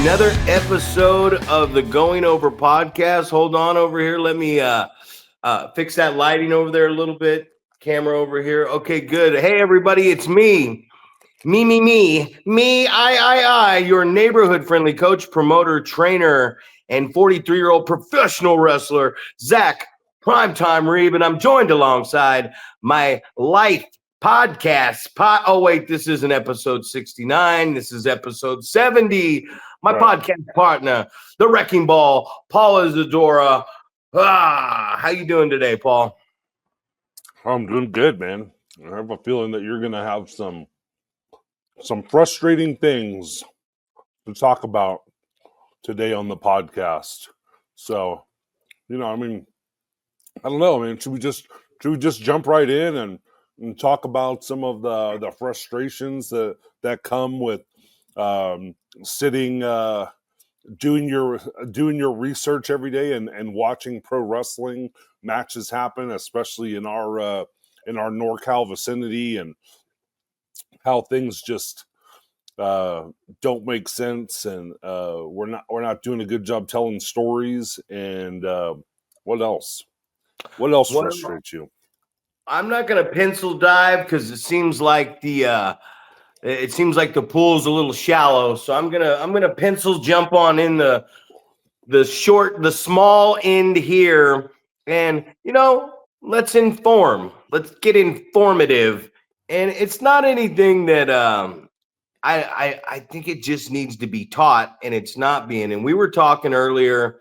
another episode of the Going Over podcast. Hold on over here. Let me fix that lighting over there a little bit. Camera over here. Okay, good. Hey, everybody, it's me. Me, I, your neighborhood-friendly coach, promoter, trainer, and 43-year-old professional wrestler, Zack, Primetime Reeb, and I'm joined alongside my life podcast. Oh, wait, this isn't episode 69. This is episode 70. My podcast partner, the Wrecking Ball, Paul Isadora. How you doing today, Paul? I'm doing good, man. I have a feeling that you're going to have some frustrating things to talk about today on the podcast. So, I don't know. Should we just jump right in and talk about some of the frustrations that come with sitting, doing your research every day and watching pro wrestling matches happen, especially in our NorCal vicinity, and how things just don't make sense, and we're not doing a good job telling stories. And what else frustrates you? I'm not going to pencil dive because it seems like the pool's a little shallow. So I'm gonna pencil jump on in the small end here, and let's get informative. And it's not anything that I think it just needs to be taught, and it's not being. And we were talking earlier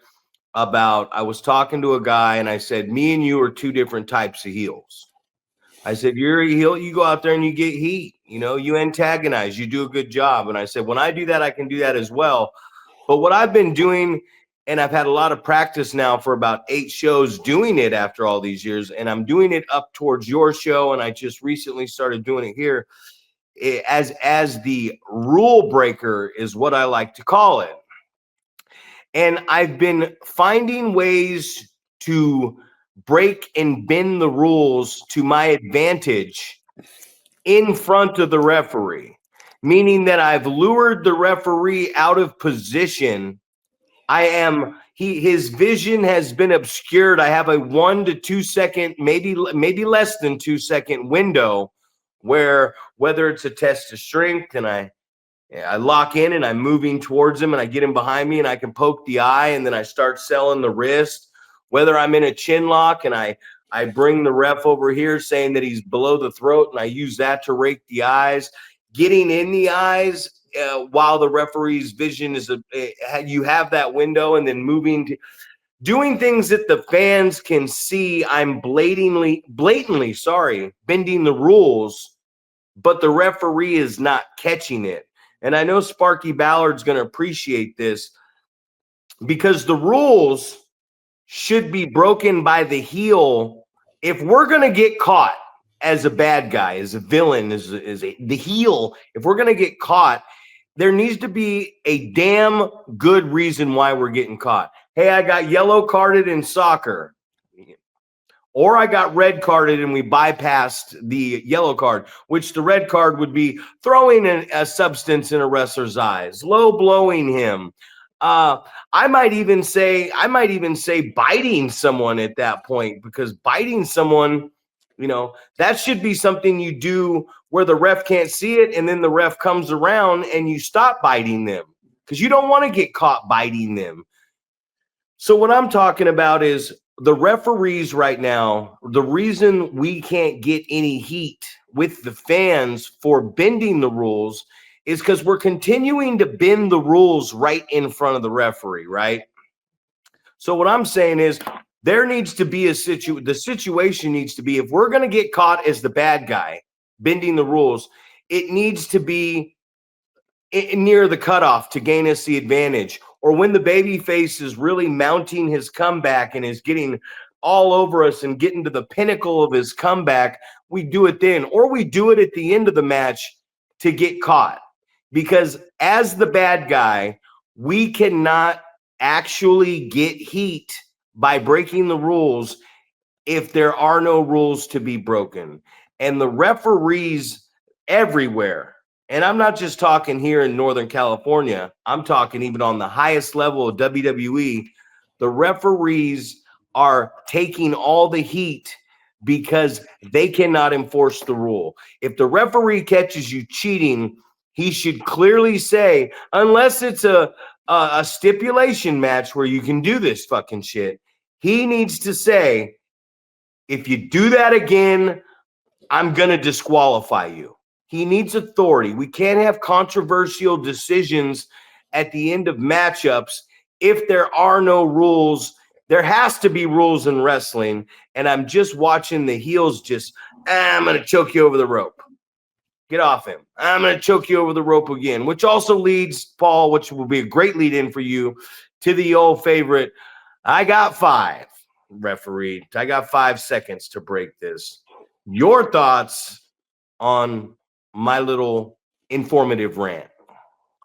about, I was talking to a guy, and I said, me and you are two different types of heels. I said, you're a heel, you go out there and you get heat, you antagonize, you do a good job. And I said, when I do that, I can do that as well. But what I've been doing, and I've had a lot of practice now for about 8 shows doing it after all these years, and I'm doing it up towards your show, and I just recently started doing it here, as the rule breaker is what I like to call it. And I've been finding ways to break and bend the rules to my advantage in front of the referee, meaning that I've lured the referee out of position. His vision has been obscured. I have a 1 to 2 second, maybe less than 2 second window where, whether it's a test of strength, and I lock in and I'm moving towards him and I get him behind me and I can poke the eye, and then I start selling the wrist, whether I'm in a chin lock and I bring the ref over here saying that he's below the throat, and I use that to rake the eyes, getting in the eyes while the referee's vision is you have that window, and then moving to doing things that the fans can see. I'm blatantly bending the rules, but the referee is not catching it. And I know Sparky Ballard's going to appreciate this, because the rules should be broken by the heel. If we're going to get caught as a bad guy, as a villain, the heel, if we're going to get caught, there needs to be a damn good reason why we're getting caught. Hey, I got yellow carded in soccer, or I got red carded and we bypassed the yellow card, which the red card would be throwing a substance in a wrestler's eyes, low blowing him. I might even say biting someone at that point, because biting someone, that should be something you do where the ref can't see it, and then the ref comes around and you stop biting them, because you don't want to get caught biting them. So what I'm talking about is the referees right now. The reason we can't get any heat with the fans for bending the rules is because we're continuing to bend the rules right in front of the referee, right? So what I'm saying is, there needs to be the situation needs to be, if we're going to get caught as the bad guy bending the rules, it needs to be near the cutoff to gain us the advantage, or when the baby face is really mounting his comeback and is getting all over us and getting to the pinnacle of his comeback, we do it then, or we do it at the end of the match to get caught. Because as the bad guy, we cannot actually get heat by breaking the rules if there are no rules to be broken. And the referees everywhere and I'm not just talking here in Northern California, I'm talking even on the highest level of WWE, the referees are taking all the heat because they cannot enforce the rule. If the referee catches you cheating, he should clearly say, unless it's a stipulation match where you can do this fucking shit, he needs to say, if you do that again, I'm going to disqualify you. He needs authority. We can't have controversial decisions at the end of matchups if there are no rules. There has to be rules in wrestling, and I'm just watching the heels just, I'm going to choke you over the rope. Get off him. I'm going to choke you over the rope again, which also leads, Paul, which will be a great lead in for you, to the old favorite, I got 5, referee. I got 5 seconds to break this. Your thoughts on my little informative rant?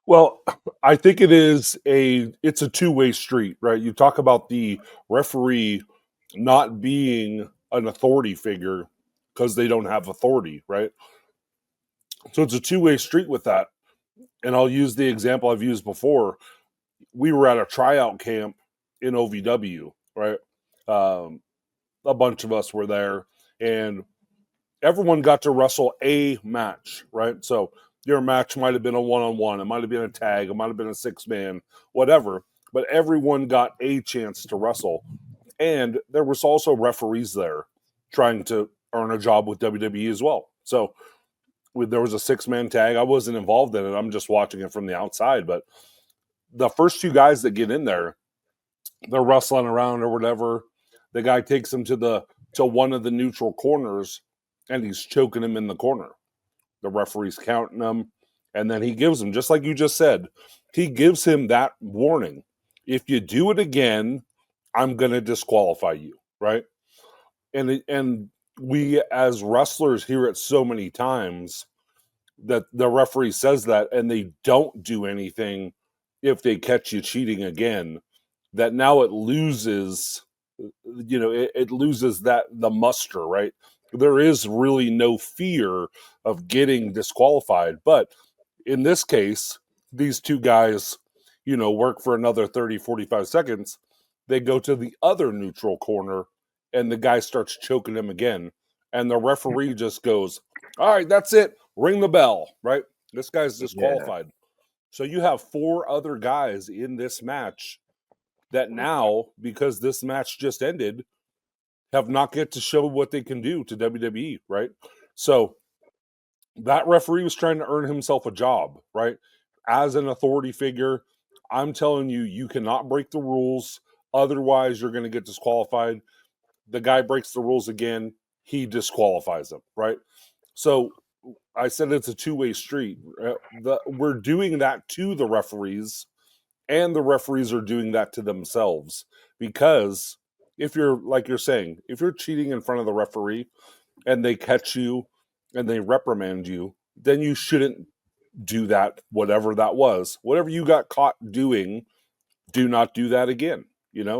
Well, I think it's a two-way street, right? You talk about the referee not being an authority figure because they don't have authority, right? So it's a two-way street with that. And I'll use the example I've used before. We were at a tryout camp in OVW, right? A bunch of us were there, and everyone got to wrestle a match, right? So your match might have been a one-on-one, it might have been a tag, it might have been a 6-man, whatever. But everyone got a chance to wrestle. And there was also referees there trying to earn a job with WWE as well. So there was a 6-man tag. I wasn't involved in it. I'm just watching it from the outside. But the first 2 guys that get in there, they're wrestling around or whatever. The guy takes them to one of the neutral corners, and he's choking him in the corner. The referee's counting him, and then he gives him, just like you just said, he gives him that warning. If you do it again, I'm going to disqualify you, right? And we as wrestlers hear it so many times that the referee says that, and they don't do anything if they catch you cheating again, that now it loses, it loses the muster, right? There is really no fear of getting disqualified. But in this case, these 2 guys, work for another 30, 45 seconds. They go to the other neutral corner, and the guy starts choking him again. And the referee just goes, all right, that's it. Ring the bell, right? This guy's disqualified. Yeah. So you have 4 other guys in this match that now, because this match just ended, have not get to show what they can do to WWE, right? So that referee was trying to earn himself a job, right? As an authority figure, I'm telling you, you cannot break the rules. Otherwise, you're going to get disqualified. The guy breaks the rules again, he disqualifies him, right? So I said it's a two-way street. We're doing that to the referees, and the referees are doing that to themselves. Because if you're, like you're saying, if you're cheating in front of the referee and they catch you and they reprimand you, then you shouldn't do that, whatever that was. Whatever you got caught doing, do not do that again.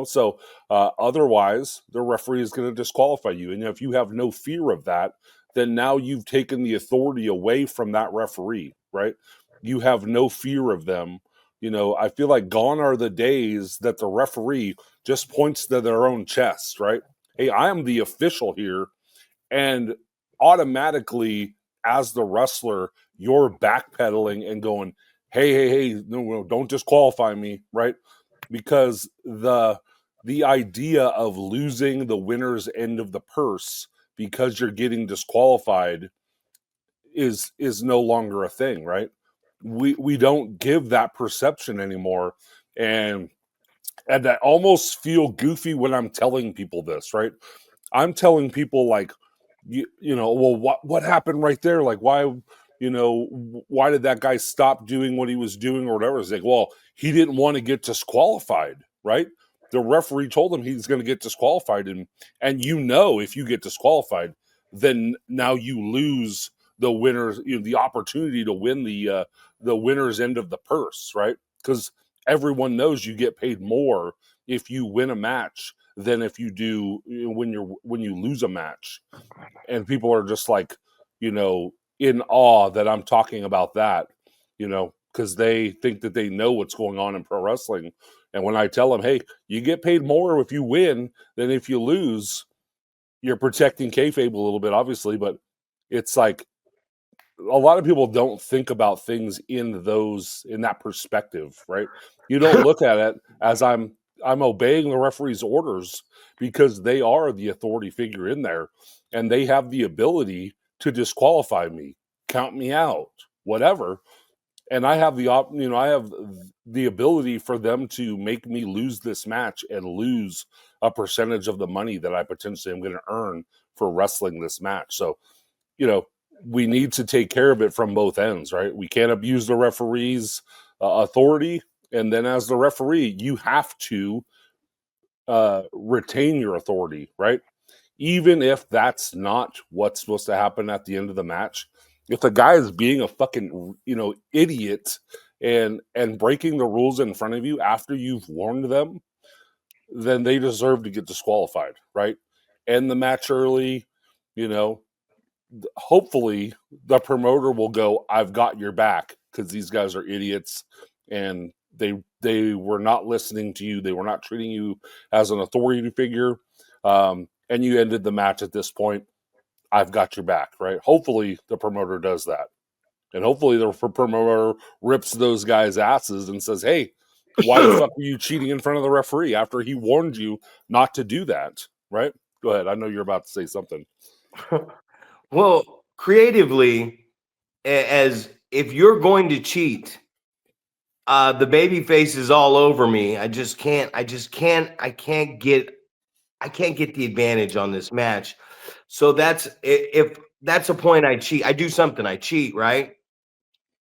So otherwise, the referee is going to disqualify you. And if you have no fear of that, then now you've taken the authority away from that referee, right? You have no fear of them. I feel like gone are the days that the referee just points to their own chest, right? Hey, I am the official here. And automatically, as the wrestler, you're backpedaling and going, hey, no, don't disqualify me, right? Because the idea of losing the winner's end of the purse because you're getting disqualified is no longer a thing, right? We don't give that perception anymore, and I almost feel goofy when I'm telling people this, right? I'm telling people like, well, what happened right there? Like, why did that guy stop doing what he was doing or whatever? It's like, well, he didn't want to get disqualified, right? The referee told him he's going to get disqualified, and if you get disqualified, then now you lose the winner, the opportunity to win the winner's end of the purse, right? Because everyone knows you get paid more if you win a match than if you do when you lose a match. And people are just like, in awe that I'm talking about that, because they think that they know what's going on in pro wrestling. And when I tell them, hey, you get paid more if you win than if you lose, you're protecting kayfabe a little bit, obviously, but it's like a lot of people don't think about things in that perspective, right? You don't look at it as I'm obeying the referee's orders because they are the authority figure in there, and they have the ability to disqualify me, count me out, whatever. And I have I have the ability for them to make me lose this match and lose a percentage of the money that I potentially am going to earn for wrestling this match. So, we need to take care of it from both ends, right? We can't abuse the referee's authority. And then as the referee, you have to retain your authority, right? Even if that's not what's supposed to happen at the end of the match. If the guy is being a fucking, idiot and breaking the rules in front of you after you've warned them, then they deserve to get disqualified, right? End the match early, hopefully the promoter will go, I've got your back, because these guys are idiots and they were not listening to you. They were not treating you as an authority figure. And you ended the match at this point. I've got your back, right? Hopefully the promoter does that. And hopefully the promoter rips those guys' asses and says, hey, why the fuck were you cheating in front of the referee after he warned you not to do that, right? Go ahead. I know you're about to say something. Well, creatively, as if you're going to cheat, the baby face is all over me. I can't get the advantage on this match. So if that's a point I cheat, I do something, I cheat, right?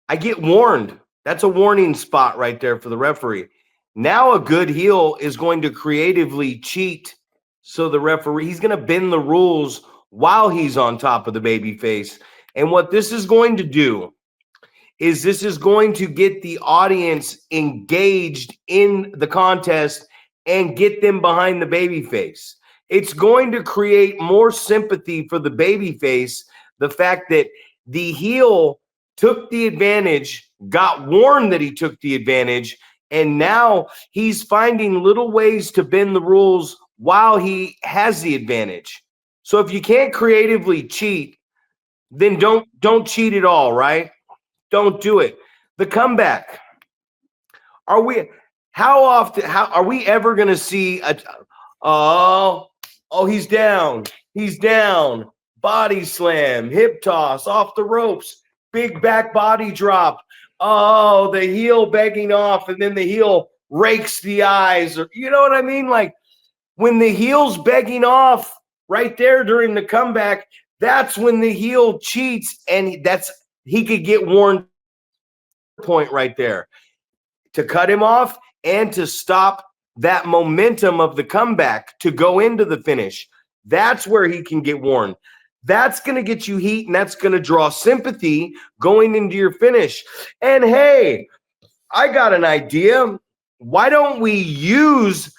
I get warned. That's a warning spot right there for the referee. Now a good heel is going to creatively cheat. So the referee, he's going to bend the rules while he's on top of the baby face. And what this is going to do is this is going to get the audience engaged in the contest and get them behind the baby face. It's going to create more sympathy for the baby face. The fact that the heel took the advantage, got warned that he took the advantage, and now he's finding little ways to bend the rules while he has the advantage. So if you can't creatively cheat, then don't cheat at all, right? Don't do it. The comeback. How are we ever going to see he's down. He's down. Body slam, hip toss, off the ropes, big back body drop. Oh, the heel begging off, and then the heel rakes the eyes. Or you know what I mean? Like when the heel's begging off right there during the comeback, that's when the heel cheats, and he could get warned. Point right there to cut him off and to stop that momentum of the comeback to go into the finish. That's where he can get warned. That's going to get you heat, and that's going to draw sympathy going into your finish. And hey, I got an idea. Why don't we use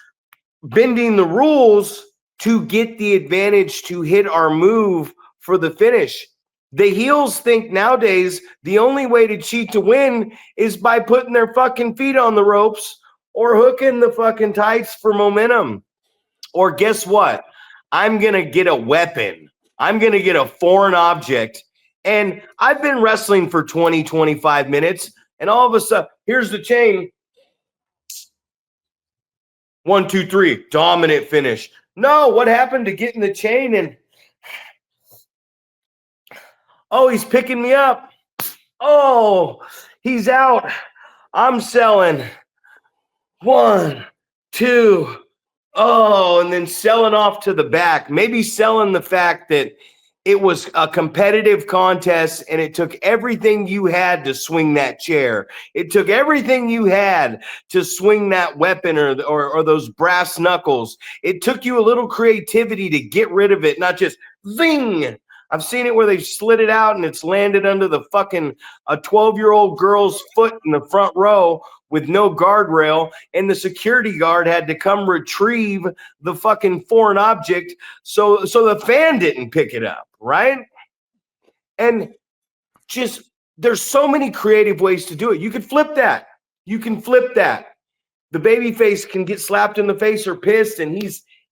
bending the rules to get the advantage to hit our move for the finish? The heels think nowadays the only way to cheat to win is by putting their fucking feet on the ropes or hooking the fucking tights for momentum. Or guess what? I'm going to get a weapon. I'm going to get a foreign object. And I've been wrestling for 20, 25 minutes. And all of a sudden, here's the chain. 1, 2, 3, dominant finish. No, what happened to getting the chain? And oh, he's picking me up. Oh, he's out. I'm selling. 1, 2. Oh, and then selling off to the back. Maybe selling the fact that it was a competitive contest and it took everything you had to swing that chair. It took everything you had to swing that weapon or those brass knuckles. It took you a little creativity to get rid of it, not just zing. I've seen it where they've slid it out and it's landed under the fucking a 12-year-old girl's foot in the front row with no guardrail, and the security guard had to come retrieve the fucking foreign object so the fan didn't pick it up, right? And just there's so many creative ways to do it. You could flip that. You can flip that. The baby face can get slapped in the face or pissed, and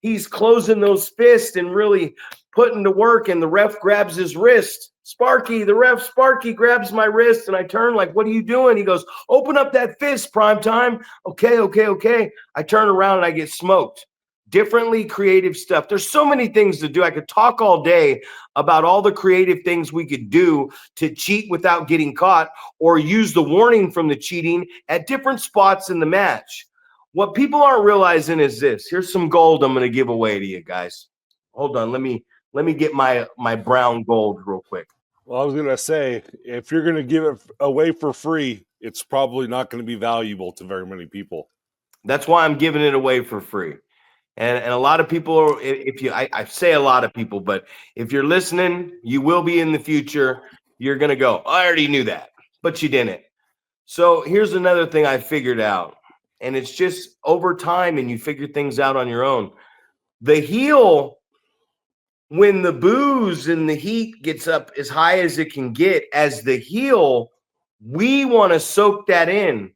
he's closing those fists and really putting to work, and the ref grabs his wrist. Sparky grabs my wrist, and I turn like, what are you doing? He goes, open up that fist, prime time. Okay. I turn around and I get smoked. Differently creative stuff. There's so many things to do. I could talk all day about all the creative things we could do to cheat without getting caught, or use the warning from the cheating at different spots in the match. What people aren't realizing is this. Here's some gold I'm going to give away to you guys. Hold on. Let me get my brown gold real quick. Well, I was going to say, if you're going to give it away for free, it's probably not going to be valuable to very many people. That's why I'm giving it away for free. And a lot of people, I say a lot of people, but if you're listening, you will be in the future. You're going to go, I already knew that, but you didn't. So here's another thing I figured out. And it's just over time, and you figure things out on your own. The heel, when the booze and the heat gets up as high as it can get, as the heel, we want to soak that in.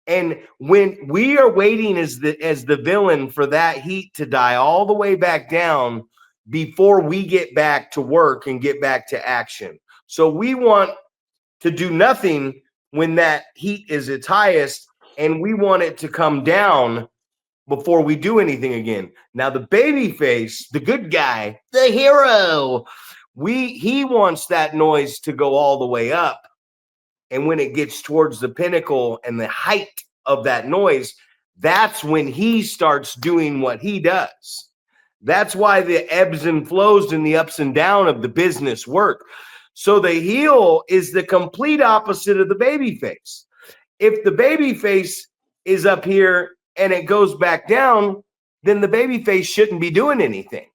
And when we are waiting as the villain for that heat to die all the way back down before we get back to work and get back to action. So we want to do nothing when that heat is its highest, and we want it to come down before we do anything again. Now the baby face, the good guy, the hero, he wants that noise to go all the way up. And when it gets towards the pinnacle and the height of that noise, that's when he starts doing what he does. That's why the ebbs and flows and the ups and downs of the business work. So the heel is the complete opposite of the baby face. If the baby face is up here and it goes back down, then the baby face shouldn't be doing anything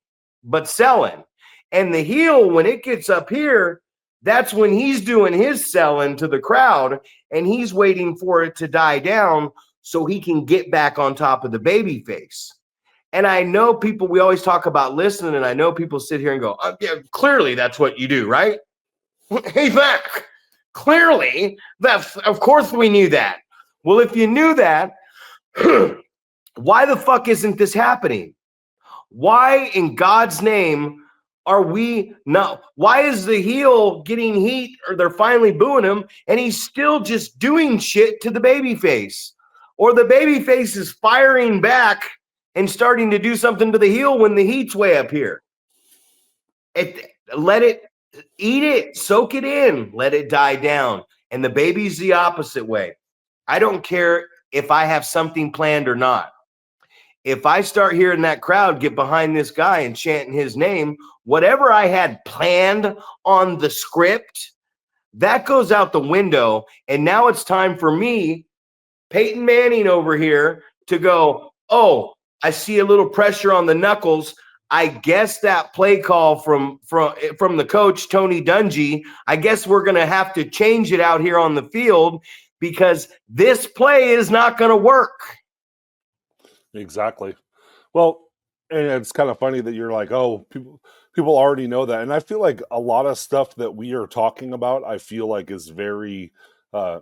but selling. And the heel, when it gets up here, that's when he's doing his selling to the crowd, and he's waiting for it to die down so he can get back on top of the baby face. And I know people, we always talk about listening, and I know people sit here and go, oh, yeah, clearly that's what you do, right? Hey, Zack, clearly, of course we knew that. Well, if you knew that, why the fuck isn't this happening? Why in God's name are we not? Why is the heel getting heat, or they're finally booing him, and he's still just doing shit to the baby face? Or the baby face is firing back and starting to do something to the heel when the heat's way up here. Let it, eat it, soak it in, let it die down. And the baby's the opposite way. I don't care if I have something planned or not. If I start hearing that crowd get behind this guy and chanting his name, whatever I had planned on the script, that goes out the window. And now it's time for me, Peyton Manning over here, to go, oh, I see a little pressure on the knuckles. I guess that play call from the coach, Tony Dungy, I guess we're going to have to change it out here on the field because this play is not going to work. Exactly. Well, and it's kind of funny that you're like, oh, people already know that. And I feel like a lot of stuff that we are talking about, I feel like is very, I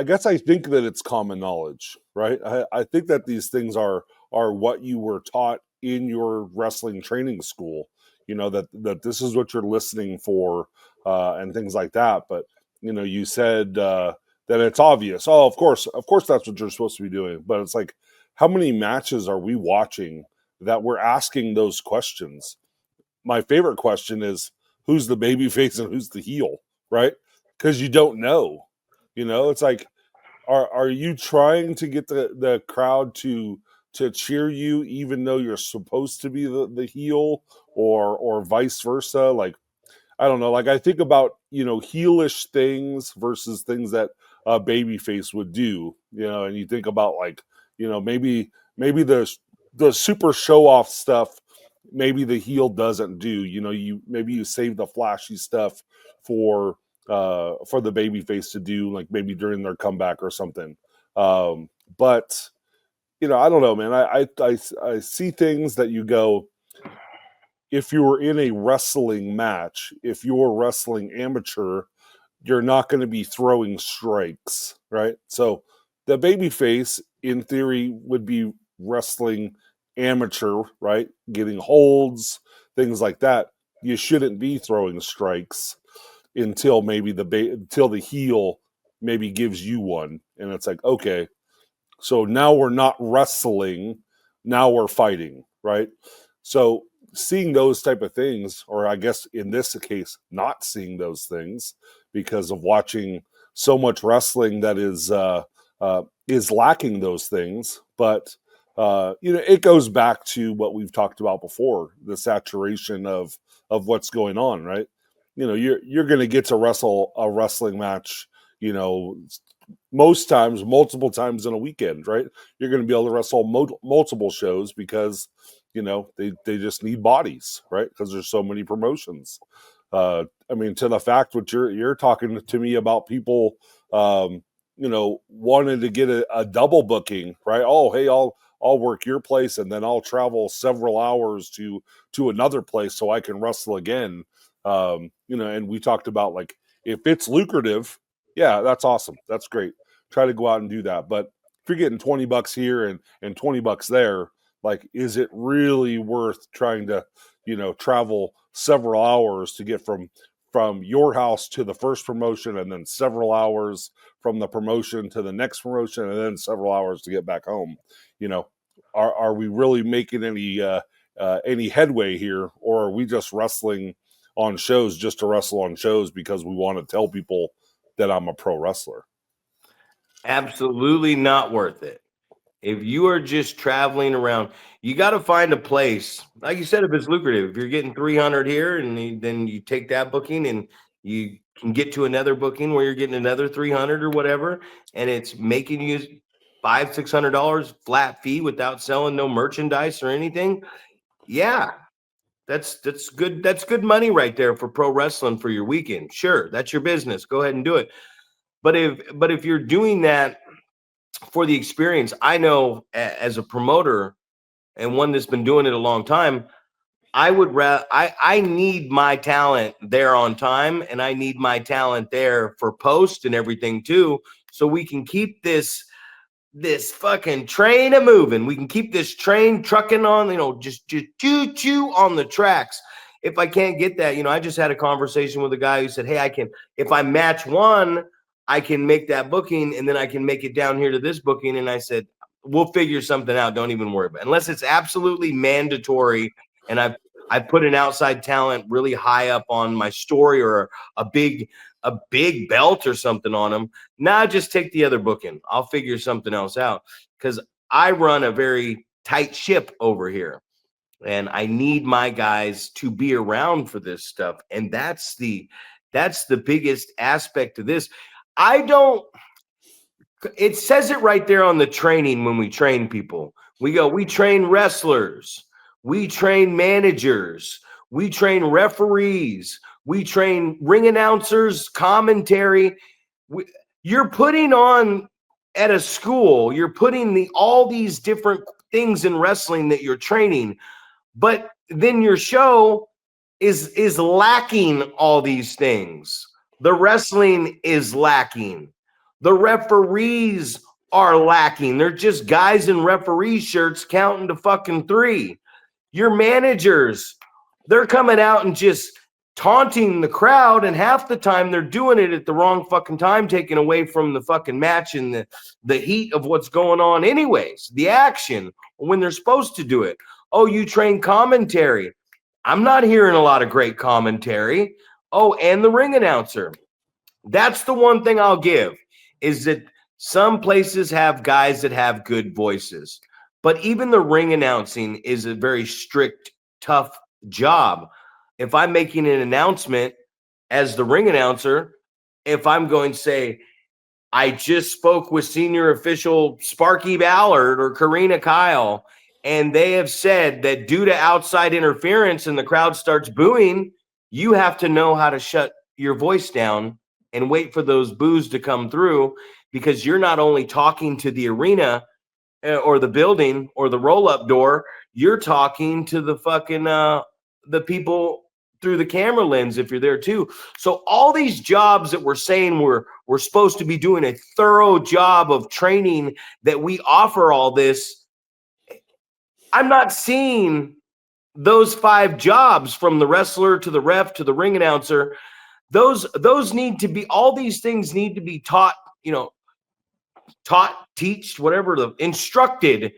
guess I think that it's common knowledge, right? I think that these things are what you were taught in your wrestling training school, you know, that this is what you're listening for, and things like that. But, you know, you said that it's obvious. Oh, of course, that's what you're supposed to be doing. But it's like, how many matches are we watching that we're asking those questions? My favorite question is, who's the baby face and who's the heel, right? Because you don't know. You know, it's like, are you trying to get the crowd to cheer you even though you're supposed to be the heel, or vice versa? Like, I don't know. Like, I think about, you know, heelish things versus things that a babyface would do, you know, and you think about, like, you know, maybe the super show off stuff, maybe the heel doesn't do, you know, maybe you save the flashy stuff for the babyface to do, like maybe during their comeback or something. But, you know, I don't know, man. I see things that you go, if you're in a wrestling match, if you're wrestling amateur, you're not going to be throwing strikes, right? So the babyface, in theory, would be wrestling amateur, right? Getting holds, things like that. You shouldn't be throwing strikes until maybe until the heel maybe gives you one, and it's like, okay, so now we're not wrestling, now we're fighting, right? So seeing those type of things, or I guess in this case, not seeing those things because of watching so much wrestling that is lacking those things. But it goes back to what we've talked about before: the saturation of what's going on, right? You're going to get to wrestle a wrestling match, most times, multiple times in a weekend, right? You're going to be able to wrestle multiple shows because, they just need bodies, right? Because there's so many promotions. I mean, to the fact what you're talking to me about people, wanting to get a double booking, right? Oh, hey, I'll work your place and then I'll travel several hours to another place so I can wrestle again. And we talked about, like, if it's lucrative, yeah, that's awesome. That's great. Try to go out and do that. But if you're getting $20 here and $20 there, like, is it really worth trying to, travel several hours to get from your house to the first promotion, and then several hours from the promotion to the next promotion, and then several hours to get back home? Are we really making any headway here, or are we just wrestling on shows just to wrestle on shows because we want to tell people that I'm a pro wrestler? Absolutely not worth it. If you are just traveling around, you got to find a place. Like you said, if it's lucrative, if you're getting 300 here and then you take that booking and you can get to another booking where you're getting another 300 or whatever, and it's making you $500-$600 flat fee without selling no merchandise or anything. Yeah, that's good. That's good money right there for pro wrestling for your weekend. Sure, that's your business. Go ahead and do it. But if you're doing that for the experience, I know as a promoter and one that's been doing it a long time, I need my talent there on time, and I need my talent there for post and everything too, so we can keep this fucking train a moving. We can keep this train trucking on, just choo choo on the tracks. If I can't get that, I just had a conversation with a guy who said, hey, if I match one, I can make that booking and then I can make it down here to this booking. And I said, we'll figure something out. Don't even worry about it. Unless it's absolutely mandatory. And I put an outside talent really high up on my story, or a big belt or something on them. Nah, just take the other booking. I'll figure something else out, because I run a very tight ship over here, and I need my guys to be around for this stuff. And that's the biggest aspect of this. It says it right there on the training. When we train people, we train wrestlers, we train managers, we train referees, we train ring announcers, commentary. You're putting on at a school, you're putting all these different things in wrestling that you're training, but then your show is lacking all these things. The wrestling is lacking. The referees are lacking. They're just guys in referee shirts counting to fucking 3. Your managers, they're coming out and just taunting the crowd, and half the time they're doing it at the wrong fucking time, taking away from the fucking match and the heat of what's going on anyways, the action, when they're supposed to do it. Oh, you train commentary. I'm not hearing a lot of great commentary. Oh, and the ring announcer. That's the one thing I'll give, is that some places have guys that have good voices, but even the ring announcing is a very strict, tough job. If I'm making an announcement as the ring announcer, if I'm going to say, I just spoke with senior official Sparky Ballard or Karina Kyle, and they have said that due to outside interference and the crowd starts booing, you have to know how to shut your voice down and wait for those boos to come through, because you're not only talking to the arena or the building or the roll-up door, you're talking to the fucking the people through the camera lens if you're there too. So all these jobs that we're saying we're supposed to be doing a thorough job of training, that we offer all this, I'm not seeing those 5 jobs, from the wrestler to the ref to the ring announcer. Those need to be, all these things need to be taught, teached, whatever, instructed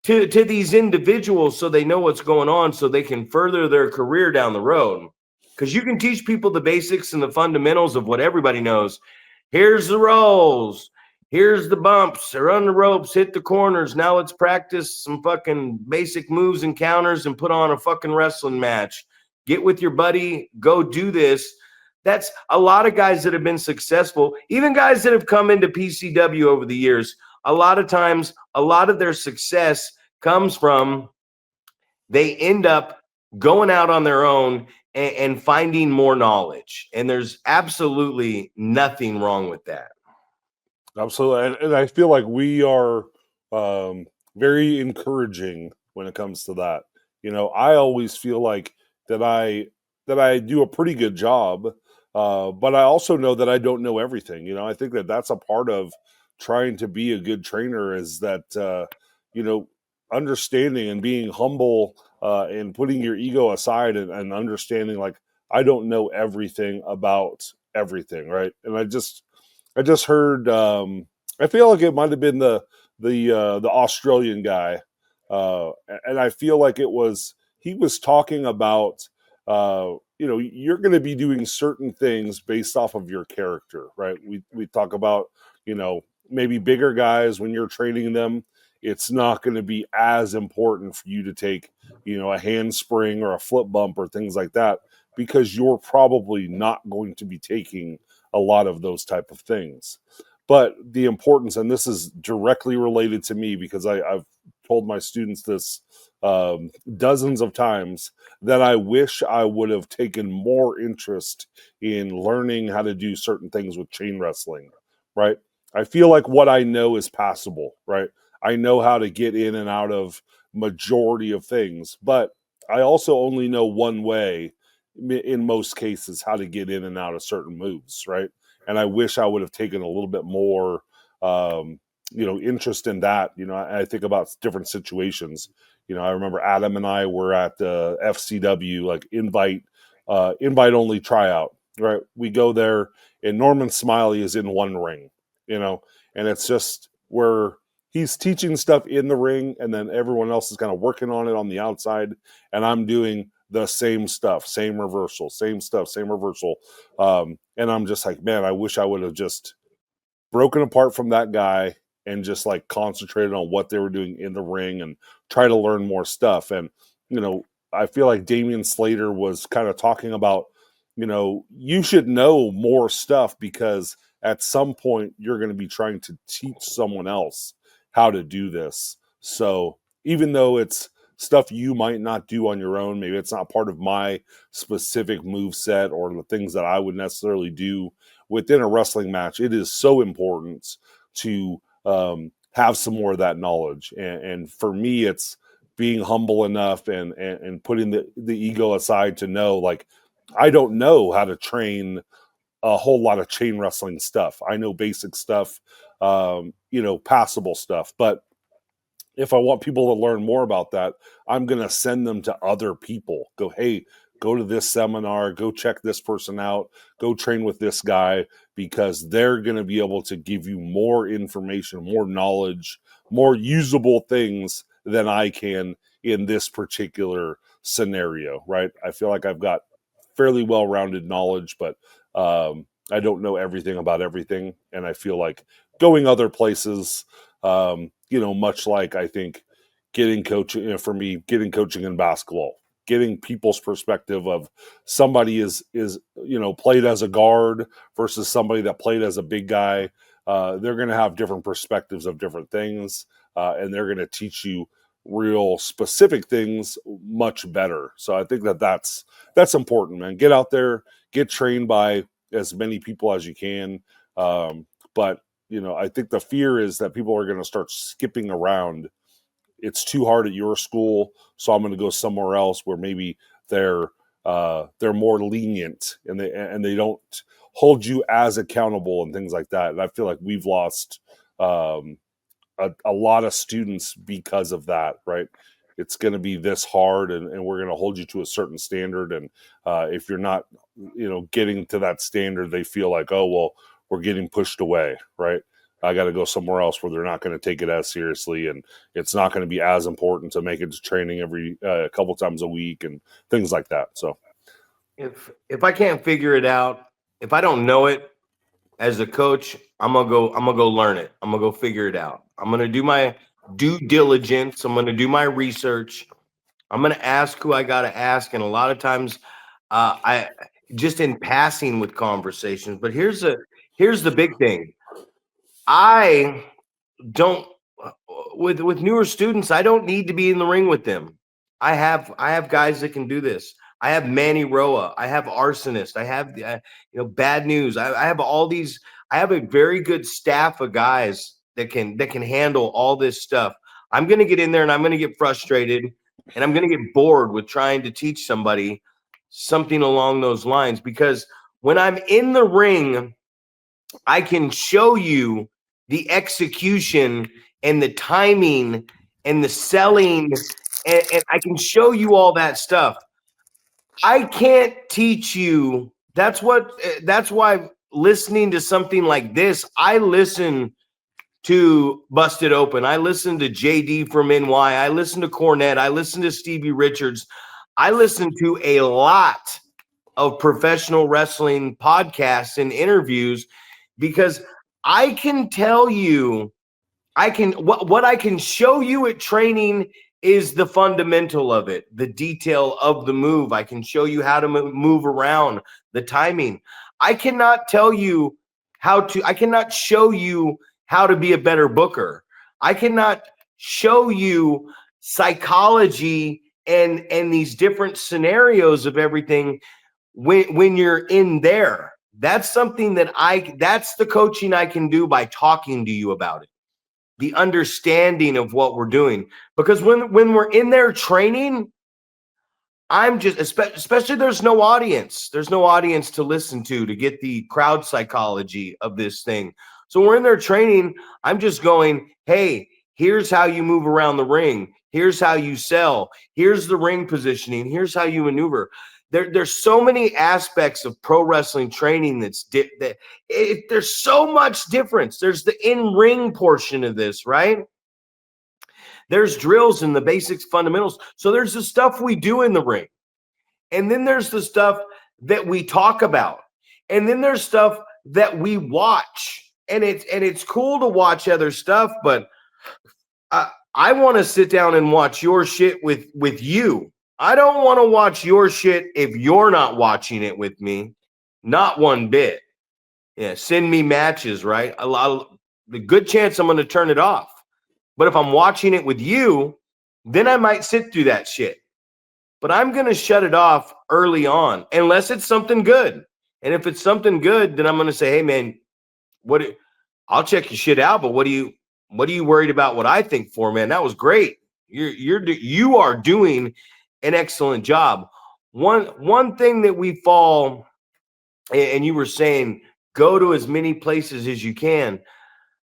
to these individuals, so they know what's going on, so they can further their career down the road. Because you can teach people the basics and the fundamentals of what everybody knows. Here's the rolls. Here's the bumps. Or on the ropes, hit the corners. Now let's practice some fucking basic moves and counters and put on a fucking wrestling match. Get with your buddy. Go do this. That's a lot of guys that have been successful, even guys that have come into PCW over the years. A lot of times, a lot of their success comes from, they end up going out on their own and finding more knowledge. And there's absolutely nothing wrong with that. Absolutely. And I feel like we are very encouraging when it comes to that. I always feel like that I do a pretty good job, but I also know that I don't know everything. I think that that's a part of trying to be a good trainer, is that understanding and being humble, and putting your ego aside, and understanding, like, I don't know everything about everything, right? And I just heard, I feel like it might have been the Australian guy, and I feel like he was talking about, you're going to be doing certain things based off of your character, right? We talk about, maybe bigger guys, when you're training them, it's not going to be as important for you to take, a handspring or a flip bump or things like that, because you're probably not going to be taking a lot of those type of things. But the importance, and this is directly related to me, because I've told my students this dozens of times, that I wish I would have taken more interest in learning how to do certain things with chain wrestling, right? I feel like what I know is passable, right? I know how to get in and out of majority of things, but I also only know one way, in most cases, how to get in and out of certain moves, right? And I wish I would have taken a little bit more, interest in that. I think about different situations. I remember Adam and I were at the FCW, like invite only tryout, right? We go there, and Norman Smiley is in one ring, and it's just where he's teaching stuff in the ring, and then everyone else is kind of working on it on the outside, and I'm doing the same stuff, same reversal, same stuff, same reversal. And I'm just like, man, I wish I would have just broken apart from that guy and just like concentrated on what they were doing in the ring and try to learn more stuff. And, I feel like Damian Slater was kind of talking about, you should know more stuff, because at some point you're going to be trying to teach someone else how to do this. So even though it's stuff you might not do on your own, maybe it's not part of my specific move set or the things that I would necessarily do within a wrestling match, it is so important to have some more of that knowledge. And for me, it's being humble enough and putting the ego aside to know, like, I don't know how to train a whole lot of chain wrestling stuff. I know basic stuff, passable stuff, but if I want people to learn more about that, I'm going to send them to other people. Go, hey, go to this seminar, go check this person out, go train with this guy, because they're going to be able to give you more information, more knowledge, more usable things than I can in this particular scenario, right? I feel like I've got fairly well-rounded knowledge, but I don't know everything about everything. And I feel like going other places, much like I think getting coaching, for me, getting coaching in basketball, getting people's perspective of somebody is played as a guard versus somebody that played as a big guy. They're going to have different perspectives of different things, and they're going to teach you real specific things much better. So I think that's important, man. Get out there, get trained by as many people as you can. But I think the fear is that people are going to start skipping around. It's too hard at your school, so I'm going to go somewhere else where maybe they're more lenient and they don't hold you as accountable and things like that. And I feel like we've lost a lot of students because of that, right? It's going to be this hard, and we're going to hold you to a certain standard. And if you're not, getting to that standard, they feel like, oh, well, we're getting pushed away, right? I got to go somewhere else where they're not going to take it as seriously, and it's not going to be as important to make it to training every a couple times a week and things like that. So if I can't figure it out, if I don't know it as a coach, I'm gonna go learn it. I'm gonna go figure it out. I'm gonna do my due diligence. I'm gonna do my research. I'm gonna ask who I gotta ask, and a lot of times, I just in passing with conversations. But here's the big thing. I don't with newer students. I don't need to be in the ring with them. I have guys that can do this. I have Manny Roa. I have Arsonist. I have Bad News. I have all these. I have a very good staff of guys that can handle all this stuff. I'm going to get in there and I'm going to get frustrated and I'm going to get bored with trying to teach somebody something along those lines, because when I'm in the ring, I can show you the execution and the timing and the selling, and I can show you all that stuff. I can't teach you. That's why listening to something like this, I listen to Busted Open. I listen to JD from NY. I listen to Cornette. I listen to Stevie Richards. I listen to a lot of professional wrestling podcasts and interviews, because I can tell you, what I can show you at training is the fundamental of it, the detail of the move. I can show you how to move around, the timing. I cannot show you how to be a better booker. I cannot show you psychology and these different scenarios of everything when you're in there. That's something that's the coaching I can do by talking to you about it. The understanding of what we're doing, because when we're in there training, I'm just, especially there's no audience to listen to get the crowd psychology of this thing. So we're in there training, I'm just going, hey, here's how you move around the ring, here's how you sell, here's the ring positioning, here's how you maneuver. There's so many aspects of pro wrestling training there's so much difference. There's the in-ring portion of this, right? There's drills and the basics, fundamentals. So there's the stuff we do in the ring. And then there's the stuff that we talk about. And then there's stuff that we watch. And it's cool to watch other stuff, but I want to sit down and watch your shit with you. I don't want to watch your shit if you're not watching it with me. Not one bit. Yeah, send me matches, right? The good chance I'm going to turn it off. But if I'm watching it with you, then I might sit through that shit. But I'm going to shut it off early on, unless it's something good. And if it's something good, then I'm going to say, hey, man, I'll check your shit out, but what are you worried about what I think for, man? That was great. You are doing an excellent job. One thing that we fall, and you were saying, go to as many places as you can.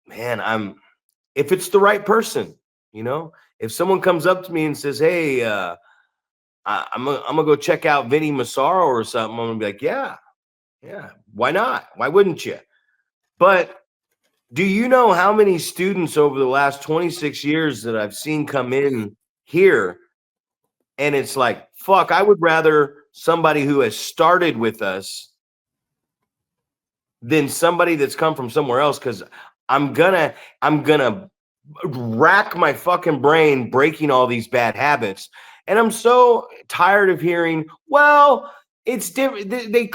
Man, if it's the right person, if someone comes up to me and says, hey, I'm gonna go check out Vinny Massaro or something, I'm gonna be like, yeah, why not? Why wouldn't you? But do you know how many students over the last 26 years that I've seen come in here? And it's like, fuck, I would rather somebody who has started with us than somebody that's come from somewhere else, because I'm gonna rack my fucking brain breaking all these bad habits. And I'm so tired of hearing, well, it's different. They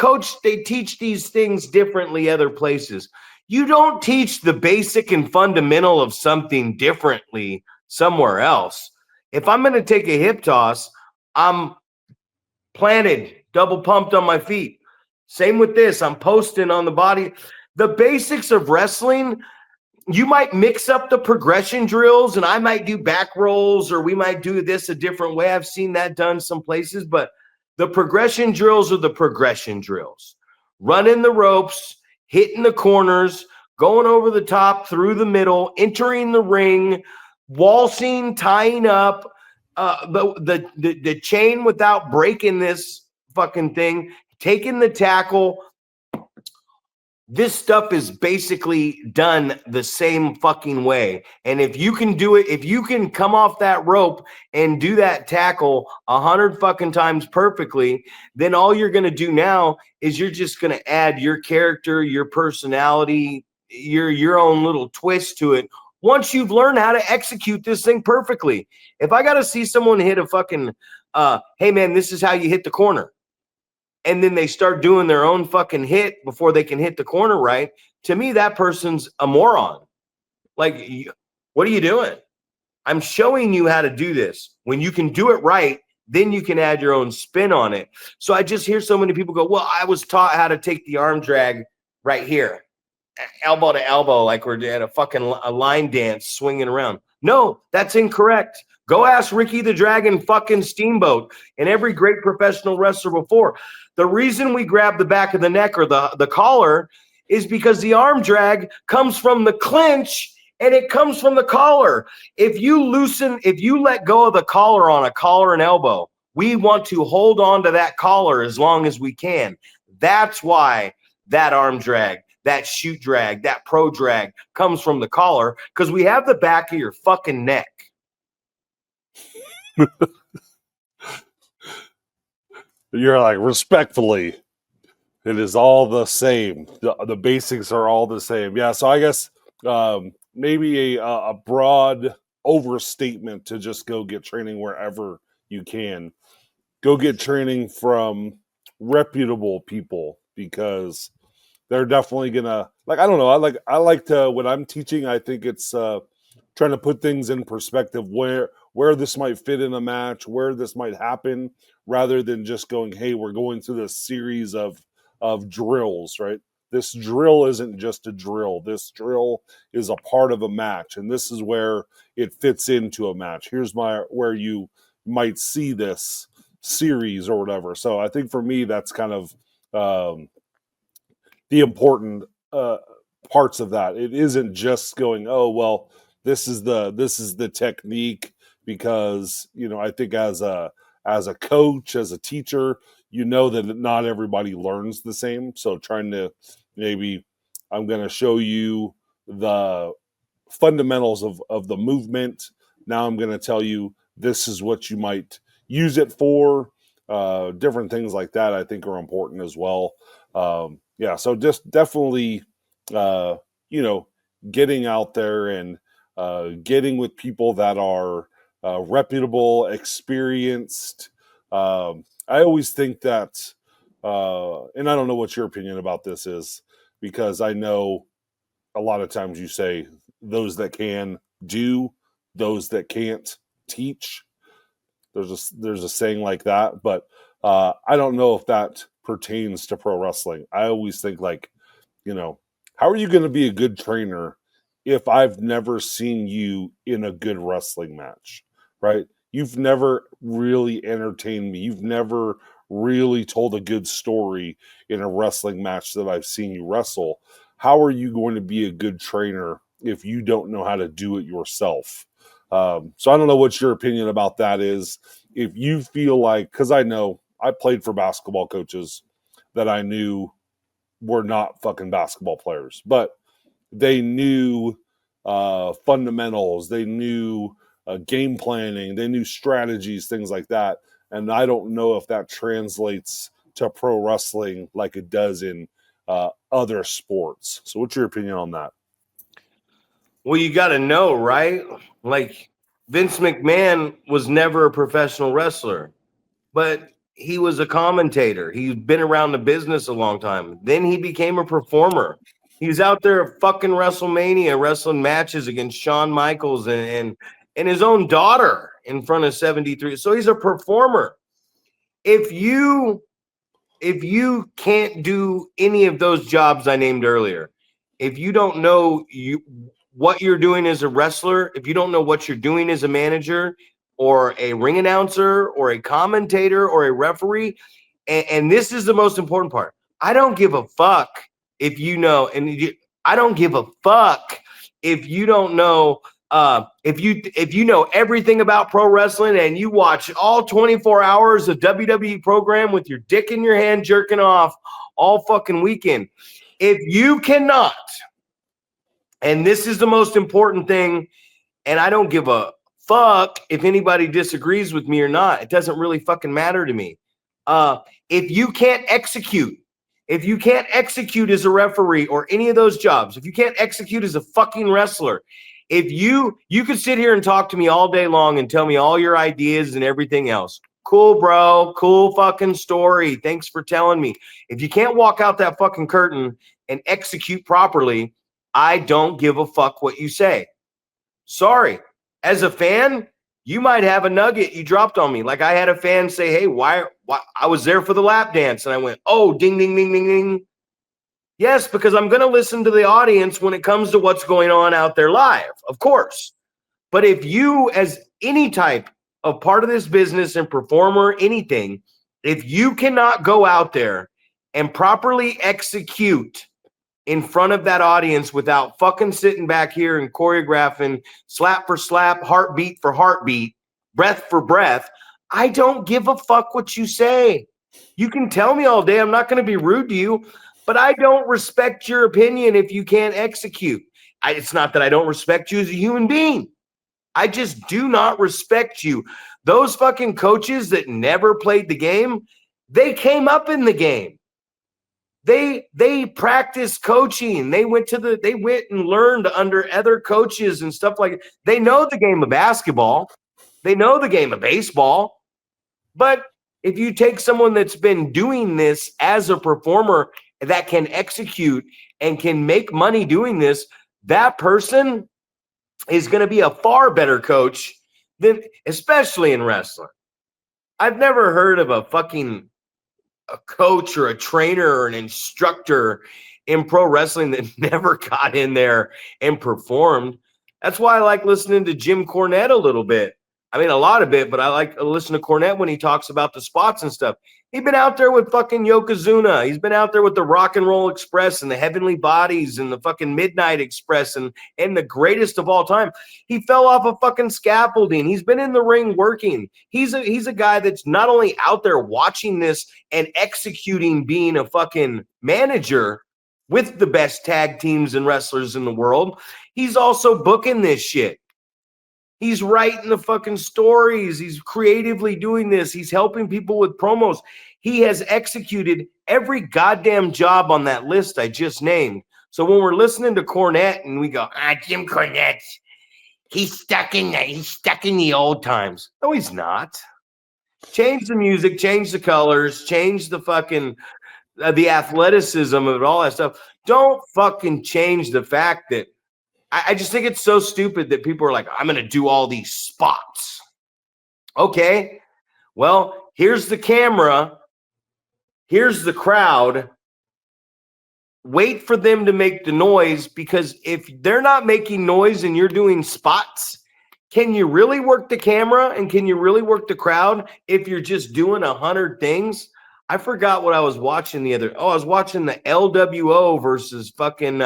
teach these things differently other places. You don't teach the basic and fundamental of something differently somewhere else. If I'm going to take a hip toss, I'm planted, double pumped on my feet. Same with this. I'm posting on the body. The basics of wrestling, you might mix up the progression drills, and I might do back rolls, or we might do this a different way. I've seen that done some places, but The progression drills are the progression drills. Running the ropes, hitting the corners, going over the top, through the middle, entering the ring, waltzing, tying up, the chain without breaking this fucking thing, taking the tackle. This stuff is basically done the same fucking way. And if you can do it, if you can come off that rope and do that tackle 100 fucking times perfectly, then all you're going to do now is you're just going to add your character, your personality, your own little twist to it. Once you've learned how to execute this thing perfectly. If I got to see someone hit a fucking, hey man, this is how you hit the corner, and then they start doing their own fucking hit before they can hit the corner right, to me, that person's a moron. Like, what are you doing? I'm showing you how to do this. When you can do it right, then you can add your own spin on it. So I just hear so many people go, well, I was taught how to take the arm drag right here, elbow to elbow, like we're at a line dance swinging around. No, that's incorrect. Go ask Ricky the Dragon fucking Steamboat and every great professional wrestler before. The reason we grab the back of the neck or the collar is because the arm drag comes from the clinch and it comes from the collar. If you let go of the collar on a collar and elbow, we want to hold on to that collar as long as we can. That's why that arm drag, that shoot drag, that pro drag comes from the collar, because we have the back of your fucking neck. You're like, respectfully, it is all the same. The basics are all the same. Yeah, so I guess maybe a broad overstatement to just go get training wherever you can. Go get training from reputable people, because they're definitely gonna, like, I don't know, I like to, when I'm teaching, I think it's trying to put things in perspective, where this might fit in a match, where this might happen, rather than just going, hey, we're going through this series of drills, right? This drill isn't just a drill. This drill is a part of a match, and this is where it fits into a match. Here's where you might see this series or whatever. So I think for me, that's kind of the important parts of that. It isn't just going, oh well, this is the technique, because I think as a coach, as a teacher, that not everybody learns the same. So trying to, maybe I'm going to show you the fundamentals of the movement. Now I'm going to tell you this is what you might use it for. Different things like that I think are important as well. Yeah, so just definitely, getting out there and getting with people that are reputable, experienced. I always think that, and I don't know what your opinion about this is, because I know a lot of times you say those that can do, those that can't teach. There's a saying like that, but I don't know if that pertains to pro wrestling. I always think, like, how are you going to be a good trainer if I've never seen you in a good wrestling match, right? You've never really entertained me. You've never really told a good story in a wrestling match that I've seen you wrestle. How are you going to be a good trainer if you don't know how to do it yourself? So I don't know what your opinion about that is. If you feel like, because I know I played for basketball coaches that I knew were not fucking basketball players, but they knew fundamentals, they knew game planning, they knew strategies, things like that. And I don't know if that translates to pro wrestling like it does in other sports. So what's your opinion on that? Well, you got to know, right? Like, Vince McMahon was never a professional wrestler, but he was a commentator. He's been around the business a long time. Then he became a performer. He was out there at fucking WrestleMania wrestling matches against Shawn Michaels and his own daughter in front of 73. So he's a performer. If you can't do any of those jobs I named earlier, if you don't know what you're doing as a wrestler, if you don't know what you're doing as a manager, or a ring announcer or a commentator or a referee. And this is the most important part. I don't give a fuck if you know, I don't give a fuck if you don't know. If you know everything about pro wrestling and you watch all 24 hours of WWE program with your dick in your hand jerking off all fucking weekend, if you cannot, and this is the most important thing, and I don't give a fuck if anybody disagrees with me or not. It doesn't really fucking matter to me. If you can't execute as a referee or any of those jobs, if you can't execute as a fucking wrestler, if you could sit here and talk to me all day long and tell me all your ideas and everything else. Cool, bro. Cool fucking story. Thanks for telling me. If you can't walk out that fucking curtain and execute properly, I don't give a fuck what you say. Sorry. As a fan, you might have a nugget you dropped on me. Like I had a fan say, hey, why I was there for the lap dance. And I went, oh, ding, ding, ding, ding, ding. Yes, because I'm going to listen to the audience when it comes to what's going on out there live, of course. But if you, as any type of part of this business and performer, anything, if you cannot go out there and properly execute in front of that audience without fucking sitting back here and choreographing slap for slap, heartbeat for heartbeat, breath for breath, I don't give a fuck what you say. You can tell me all day. I'm not going to be rude to you, but I don't respect your opinion if you can't execute. It's not that I don't respect you as a human being. I just do not respect you. Those fucking coaches that never played the game, they came up in the game. They practiced coaching. They went and learned under other coaches and stuff like that. They know the game of basketball. They know the game of baseball. But if you take someone that's been doing this as a performer that can execute and can make money doing this, that person is going to be a far better coach than, especially in wrestling. I've never heard of a coach or a trainer or an instructor in pro wrestling that never got in there and performed. That's why I like listening to Jim Cornette a little bit. I mean, a lot of it, but I like to listen to Cornette when he talks about the spots and stuff. He's been out there with fucking Yokozuna. He's been out there with the Rock and Roll Express and the Heavenly Bodies and the fucking Midnight Express and the greatest of all time. He fell off a fucking scaffolding. He's been in the ring working. He's a guy that's not only out there watching this and executing being a fucking manager with the best tag teams and wrestlers in the world, he's also booking this shit. He's writing the fucking stories. He's creatively doing this. He's helping people with promos. He has executed every goddamn job on that list I just named. So when we're listening to Cornette and we go, Jim Cornette, he's stuck in the old times. No, he's not. Change the music, change the colors, change the fucking the athleticism of it, all that stuff. Don't fucking change the fact that I just think it's so stupid that people are like, I'm going to do all these spots. Okay, well, here's the camera. Here's the crowd. Wait for them to make the noise, because if they're not making noise and you're doing spots, can you really work the camera and can you really work the crowd if you're just doing 100 things? I forgot what I was watching I was watching the LWO versus fucking